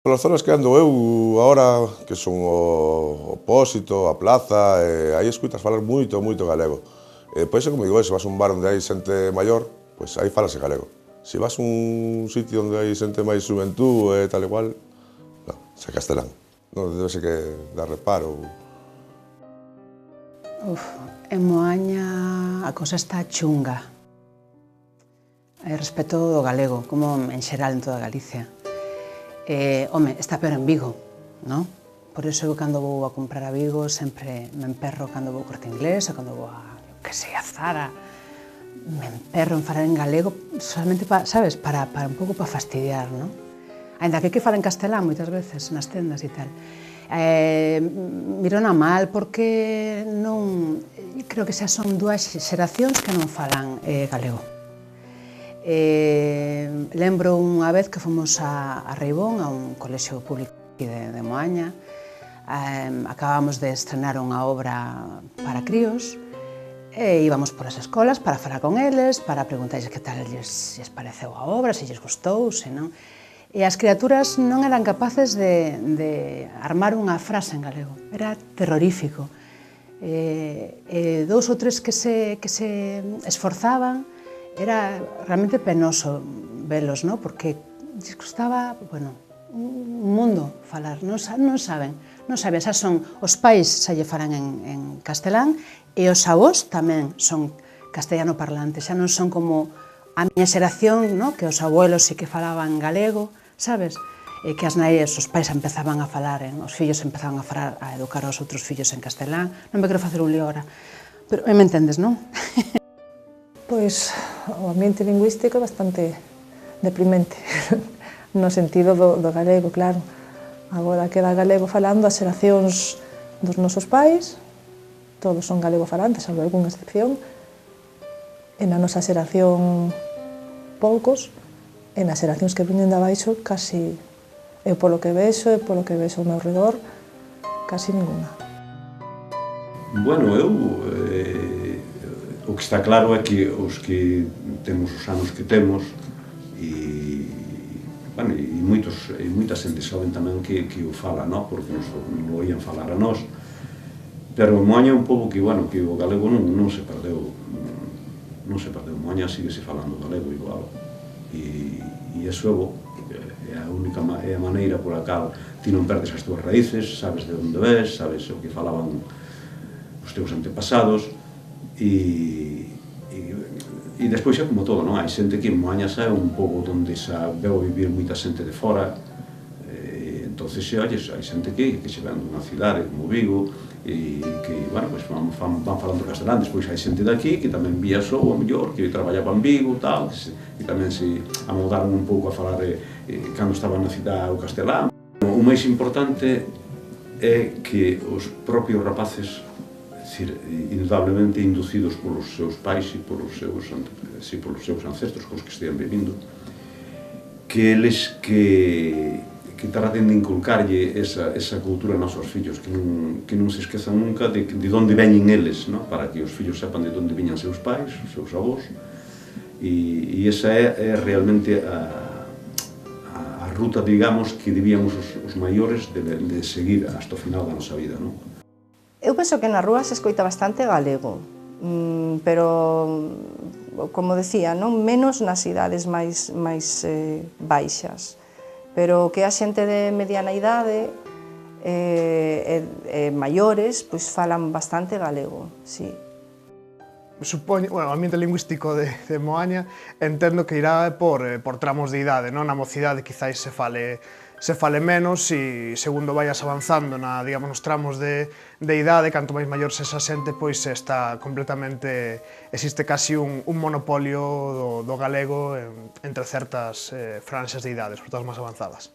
Polas zonas que ando eu agora, que son o Pósito, a Plaza, aí escuitas falar moito galego. Pois é como digo, se vas a un bar onde hai xente maior, pois aí falase galego. Se vas a un sitio onde hai xente máis xuventú e tal igual, non, se castelán. Non debe ser que dá reparo. En Moaña a cosa está chunga. Respecto do galego, como en xeral en toda Galicia. Home, está peor en Vigo, non? Por iso eu cando vou a comprar a Vigo sempre me emperro cando vou ao Corte Inglés ou cando vou a, que sei, a Zara. Me emperro en falar en galego solamente para, sabes, para un pouco para fastidiar, non? Ainda que hai que falar en castelán moitas veces nas tendas e tal. Mirona mal porque non, creo que xa son dúas xeracións que non falan galego. Lembro unha vez que fomos a Reibón, a un colexio público de Moaña. Acabamos de estrenar unha obra para críos e íbamos polas escolas para falar con eles, para preguntarles que tal lles pareceu a obra, se lles gustou, se non. E as criaturas non eran capaces de armar unha frase en galego. Era terrorífico. Dous ou tres que se esforzaban. Era realmente penoso velos, ¿no? Porque lles costaba, bueno, un mundo falar, non saben, xa son, os pais xa lle falan en castelán e os avós tamén son castellano parlantes, xa non son como a miña xeración, ¿no? Que os abuelos sí que falaban galego, sabes? E que as nais, os pais empezaban a falar, os fillos empezaban a falar, a educar aos outros fillos en castelán. Non me quero facer un lío ahora, pero me entendes, non? Pois o ambiente lingüístico é bastante deprimente, no sentido do galego, claro. Agora queda galego falando as xeracións dos nosos pais, todos son galego falantes, salvo algunha excepción, e na nosa xeración poucos, e nas xeracións que viñen de abaixo casi, eu polo que vexo e polo que vexo ao meu redor, casi ninguna. Bueno, o que está claro é que os que temos os anos que temos e moita xente xoven tamén que o fala, non? Porque nos o oían falar a nós, pero Moaña é un pobo que, bueno, que o galego non se perdeu, Moaña síguese falando galego igual, e iso é bo, é a maneira pola cal ti non perdes as túas raíces, sabes de onde ves, sabes o que falaban os teus antepasados. E despois é como todo, non? Hai xente que en Moaña xa é un pouco onde xa veo vivir moita xente de fora, entonces hai xente que se ven dunha cidade como Vigo e que, bueno, van falando castelán. Despois hai xente daqui que tamén viaxou, a mellor, que traballaba en Vigo, tal, que tamén se amodaron un pouco a falar cando estaban na cidade o castelán. O máis importante é que os propios rapaces, indudablemente inducidos polos seus pais e polos seus ancestros cos que estean vivindo, que eles que traten de inculcarlle esa cultura aos seus fillos, que non se esquezan nunca de onde veñen eles, para que os fillos sepan de onde viñan seus pais, os seus avós, e esa é realmente a ruta, digamos, que debíamos os maiores de seguir hasta o final da nosa vida, non? Eu penso que na rúa se escoita bastante galego, pero, como decía, non menos nas idades máis baixas, pero que a xente de mediana idade e maiores pois falan bastante galego, sí. Supoño, bueno, o ambiente lingüístico de Moaña entendo que irá por tramos de idade, non? Na mocidade quizáis se fale menos e segundo vayas avanzando digamos, nos tramos de idade, canto máis maior se esa xente, pois está completamente, existe casi un monopolio do galego entre certas franxas de idades, certas máis avanzadas.